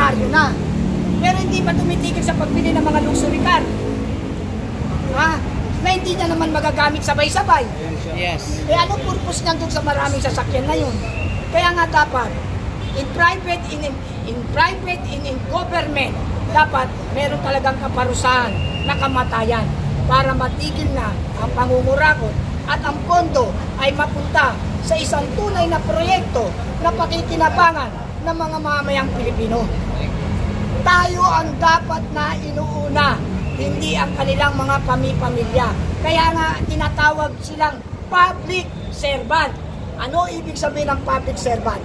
bilyonaryo na. Pero hindi pa tumitigil sa pagbili ng mga luxury car. Na hindi na naman magagamit sabay-sabay. Yes. Eh ano purpose niyan doon sa maraming sasakyan na yun? Kaya nga dapat, in government, dapat meron talagang kaparusahan na kamatayan para matigil na ang pangungurakot at ang pondo ay mapunta sa isang tunay na proyekto na pakikinabangan ng mga mamamayang Pilipino. Tayo ang dapat na inuuna, hindi ang kanilang mga pamilya. Kaya nga tinatawag silang public servant. Ano ibig sabihin ng public servant?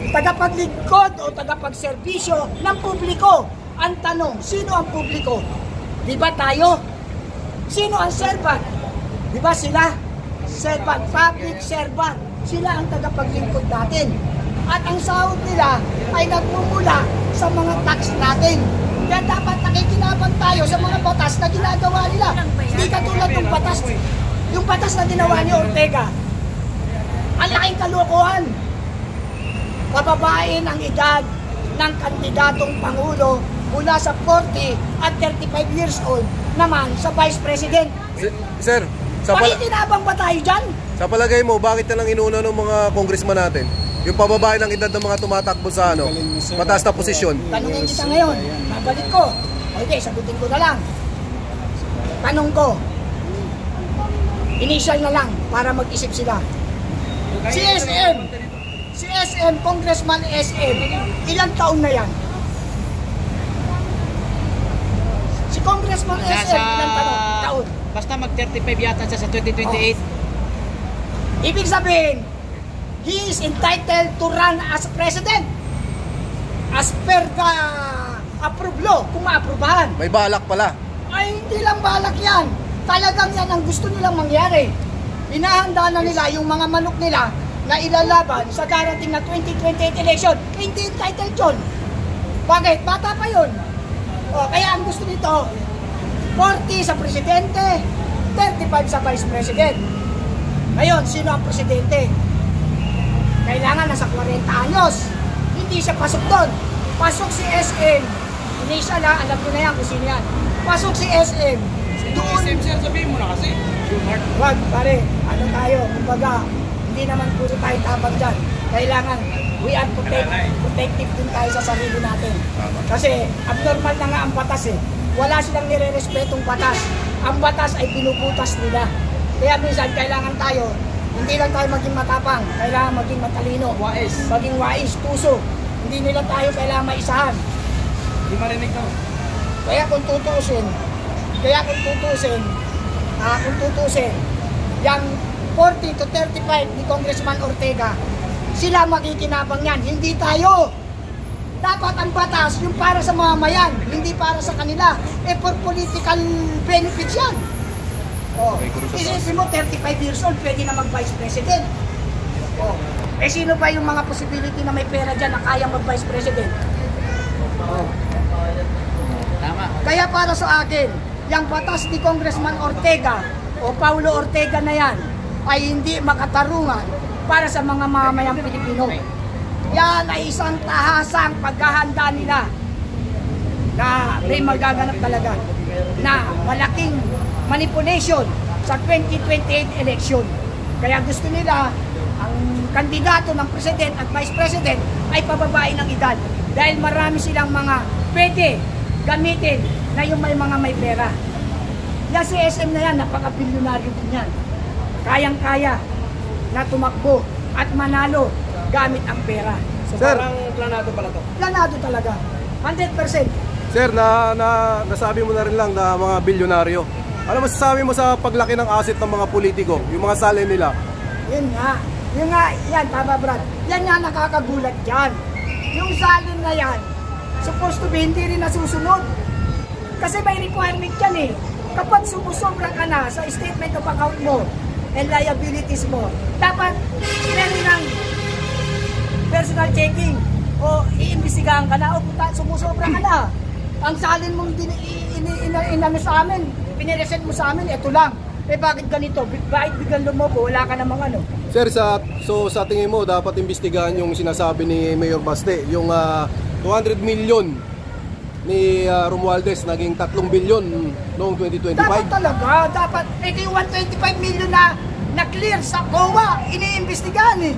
Tagapaglingkod o tagapagserbisyo ng publiko. Ang tanong, sino ang publiko? Di ba tayo? Sino ang servant? Di ba sila? Servant, public servant. Sila ang tagapaglingkod natin. At ang sahod nila ay nagmumula sa mga tax natin. Kaya dapat nakikinabang tayo sa mga batas na ginagawa nila. Hindi katulad ng batas. Yung batas na ginawa ni Ortega. Ang laking kalokohan. Pababain ang edad ng kandidatong Pangulo mula sa 40 at 35 years old naman sa Vice President. Sir, pakikinabang ba tayo dyan? Sa palagay mo, bakit na lang inuna ng mga congressman natin? Yung pababae ng edad ng mga tumatakbo sa mataas na posisyon. Tanungin kita ngayon, babalik ko. Okay, sagutin ko na lang. Tanong ko, initial na lang para mag-isip sila. Si SM, Congressman SM, ilang taon na yan? Si Congressman SM, ilang taon? Basta mag-35 yata siya sa 2028. Ibig sabihin, he is entitled to run as president as per the approved law, kung maaprubahan. May balak pala. Ay, hindi lang balak yan. Talagang yan ang gusto nilang mangyari. Pinahanda na nila yung mga manok nila na ilalaban sa darating na 2028 election. Hindi entitled yun. Bakit? Bata pa yun. Kaya ang gusto nito, 40 sa presidente, 35 sa vice president. Ngayon, sino ang presidente? Kailangan nasa 40 anyos. Hindi siya pasok doon. Pasok si SM. Hindi siya lang, alam ko na yan kung sino yan. Pasok si SM. Doon. SM sir, sabihin mo na kasi. Wag, pare. Ano tayo? Kumbaga, hindi naman puro tayo tabang dyan. Kailangan, we are protective din tayo sa sarili natin. Kasi, abnormal na nga ang batas eh. Wala silang nire-respetong batas. Ang batas ay pinuputas nila. Kaya minsan, kailangan tayo, hindi lang tayo maging matapang, kailangan maging matalino, maging wais, tuso. Hindi nila tayo kailangan maisahan. Hindi marinig daw. Kaya kung tutusin, yung 40 to 35 ni Congressman Ortega, sila makikinabang yan, hindi tayo. Dapat ang batas yung para sa mamayan, hindi para sa kanila. For political benefits yan. Isipin mo, 35 years old, pwede na mag-vice president. Sino ba yung mga possibility na may pera dyan na kaya mag-vice president? Tama. Kaya para sa akin, yung batas ni Congressman Ortega o Paulo Ortega na yan ay hindi makatarungan para sa mga mamamayang Pilipino. Yan ay isang tahasang paghahanda nila na may magaganap talaga na malaking manipulation sa 2028 election. Kaya gusto nila ang kandidato ng president at vice president ay pababain ng edad dahil marami silang mga pwede gamitin na yung may mga may pera. Yan si SM na yan, napaka-bilyonaryo din yan. Kayang-kaya na tumakbo at manalo gamit ang pera. So sir, parang planado pala to? Planado talaga. 100%. Sir, nasabi mo na rin lang na mga bilyonaryo. Ano masasabi mo sa paglaki ng asset ng mga politiko, yung mga salin nila? Yun nga, yan, tama Brad. Yan nga nakakagulat dyan. Yung salin na yan, supposed to be hindi rin nasusunod. Kasi may requirement yan eh. Kapag sumusobra ka na sa statement of account mo and liabilities mo, dapat meron ng personal checking o iimbestigahan ka na o sumusobra ka na. Ang salin mong inano sa amin, piniresent mo sa amin, eto lang. Bakit ganito? Bakit biglang lumobo? Wala ka namang ano. Sir, sa tingin mo, dapat imbestigahan yung sinasabi ni Mayor Baste, yung 200 million ni Romualdez naging 3 billion noong 2025. Dapat talaga, dapat. Ito yung 125 million na clear sa COA, iniimbestigahan eh.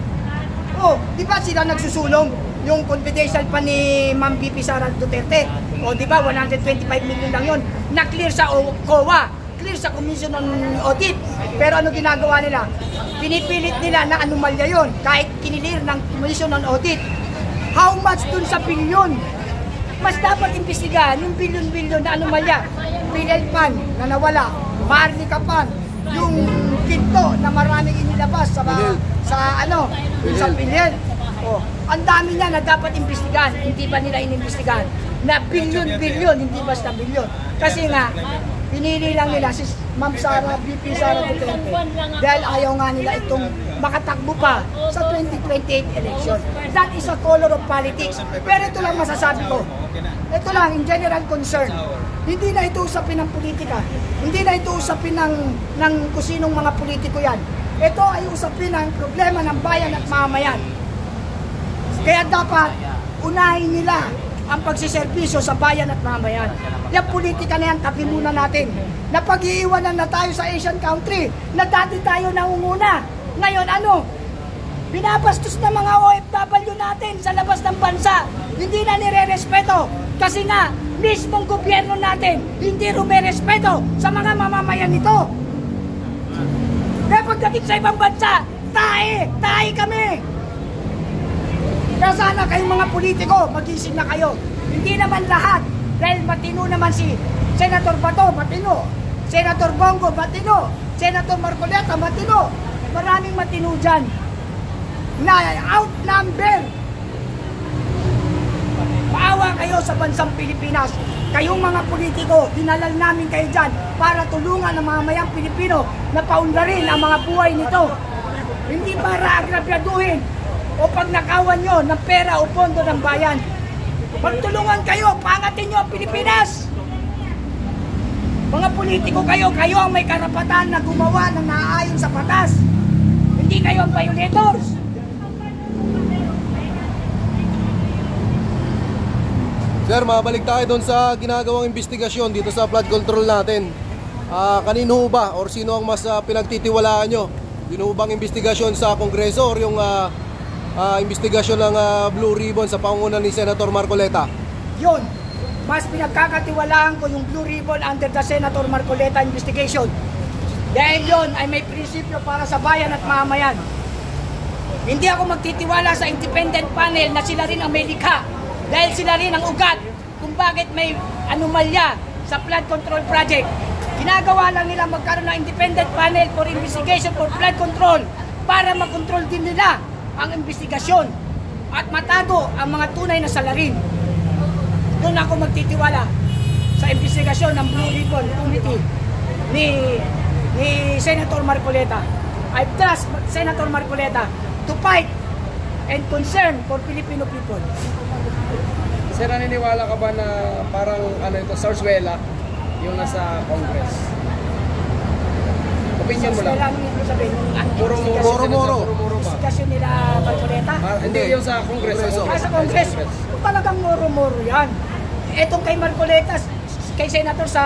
Oh, di ba sila nagsusulong? Yung confidential pa ni Ma'am VP Sara Duterte. O di ba 125 million lang yun na clear sa COA, clear sa Commission on Audit. Pero ano ginagawa nila? Pinipilit nila na anomalya yun kahit kinilir ng Commission on Audit. How much dun sa bilyon? Mas dapat imbestigahan yung bilyon-bilyon na anomalya. PhilHealth na nawala, Maharlika, yung ginto na maraming inilabas sa PhilHealth. Oh, ang dami niya na dapat imbestigahan, hindi ba nila inimbestigahan? Na bilyon-bilyon, hindi basta bilyon. Kasi nga, pinili lang nila si Ma'am Sara, VP Sara Duterte dahil ayaw nga nila itong makatakbo pa sa 2028 election. That is a color of politics. Pero ito lang masasabi ko. Ito lang, in general concern. Hindi na ito usapin ng politika. Hindi na ito usapin ng kusinong mga politiko yan. Ito ay usapin ng problema ng bayan at mamayan. Kaya dapat unahin nila ang pagsiservisyo sa bayan at mamayan. Yung politika na yan, tabi muna natin. Napag-iiwanan na tayo sa Asian country na dati tayo nangunguna. Ngayon ano? Binabastos na mga OFW natin sa labas ng bansa. Hindi na nire-respeto. Kasi nga, mismong gobyerno natin hindi rumerespeto sa mga mamamayan nito. Kaya pagdating sa ibang bansa, tae kami. Kaya sana kayong mga politiko, magising na kayo. Hindi naman lahat. Dahil matino naman si Senator Bato, matino. Senator Bongo, matino. Senator Marcoleta, matino. Maraming matino dyan. Na outnumber. Maawa kayo sa bansang Pilipinas. Kayong mga politiko, dinalal namin kayo dyan para tulungan ang mga mayang Pilipino na paundarin ang mga buhay nito. Hindi para agrabyaduhin o pagnakawan nyo ng pera o pondo ng bayan. Magtulungan kayo, pangatin nyo ang Pilipinas. Mga politiko kayo ang may karapatan na gumawa ng naaayon sa batas. Hindi kayo ang violators. Sir, mabalik tayo doon sa ginagawang investigasyon dito sa flood control natin. Kanino ba or sino ang mas pinagtitiwalaan nyo? Yun ho bang investigasyon sa Kongreso or yung investigasyon ng Blue Ribbon sa pangunguna ni Senator Marcoleta? Yun, mas pinagkakatiwalaan ko yung Blue Ribbon under the Senator Marcoleta investigation. Dahil yun ay may prinsipyo para sa bayan at mamayan. Hindi ako magtitiwala sa independent panel na sila rin ang may likha. Dahil sila rin ang ugat kung bakit may anomalya sa flood control project. Ginagawa lang nila magkaroon ng independent panel for investigation for flood control para makontrol din nila ang investigasyon at matago ang mga tunay na salarin. Doon ako magtitiwala sa investigasyon ng Blue Ribbon Committee ni Senator Marcoleta. I trust Senator Marcoleta to fight and concern for Filipino people. Sir, naniniwala ka ba na parang Sarsuela yung nasa Congress? Opinion mo lang. Moro-moro. Investigasyon nila Marcoleta? Hindi, yung sa Congress. Sa Congress, talagang moro-moro yan. Etong kay Marcoleta, kay Senator sa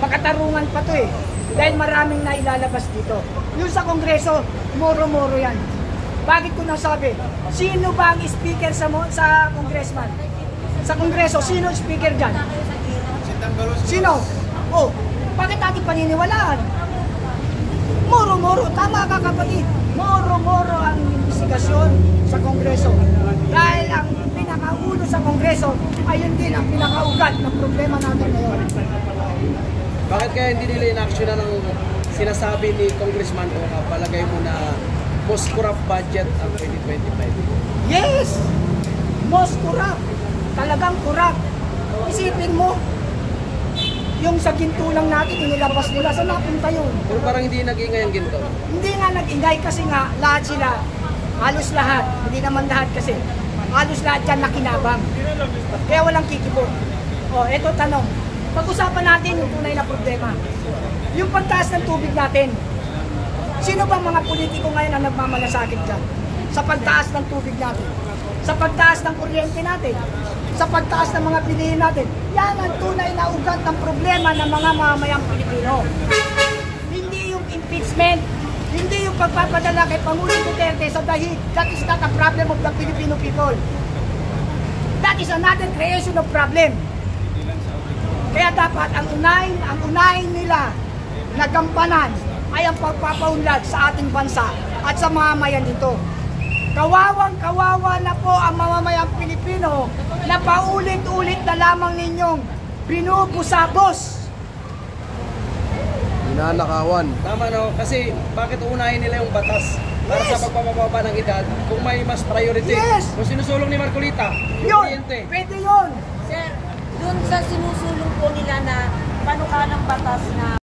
makatarungan pa to eh. Dahil maraming nailalabas dito. Yung sa Kongreso, moro-moro yan. Bakit ko nasabi? Sino ba ang speaker sa congressman? Sa Kongreso, sino ang speaker dyan? Sino? Oh, bakit natin paniniwalaan? Moro-moro, tama ka kapatid. Moro-moro ang investigasyon sa Kongreso. Dahil ang pinakaulo sa Kongreso ay yun din ang pinakaugat ng problema natin ngayon. Bakit kaya hindi nila in-action na ng sinasabi ni Congressman o palagay mo na most corrupt budget ang 2025? Yes! Most corrupt. Talagang corrupt. Isipin mo, yung sa ginto lang natin, inilabas nila, saan napunta yun? Pero parang hindi nag-ingay ang ginto. Hindi nga nag-ingay kasi nga, lahat sila, halos lahat, hindi naman lahat kasi, halos lahat dyan nakinabang. Kaya walang kikibo. O, eto tanong, pag-usapan natin yung tunay na problema. Yung pagtaas ng tubig natin, sino bang mga politiko ngayon ang nagmamalasakit dyan sa pagtaas ng tubig natin? sa pagtaas ng kuryente natin, sa pagtaas ng mga bilihin natin. Yan ang tunay na ugat ng problema ng mga mamamayang Pilipino. Hindi yung impeachment, hindi yung pagpapadala kay Pangulong Duterte sa dahig. That is not a problem of the Filipino people. That is another creation of problem. Kaya dapat ang unahin nila na gampanan ay ang pagpapaunlad sa ating bansa at sa mamamayan nito. Kawawang-kawawa na po ang mamamayang Pilipino na paulit-ulit na lamang ninyong binubusabos. Ninanakawan. Tama no, kasi bakit unahin nila yung batas para Yes. sa pagpapababa ng edad kung may mas priority? Yes. Kung sinusulong ni Marcolita, yung Yun, kliyente. pwede yun. Sir, dun sa sinusulong po nila na panukalang batas na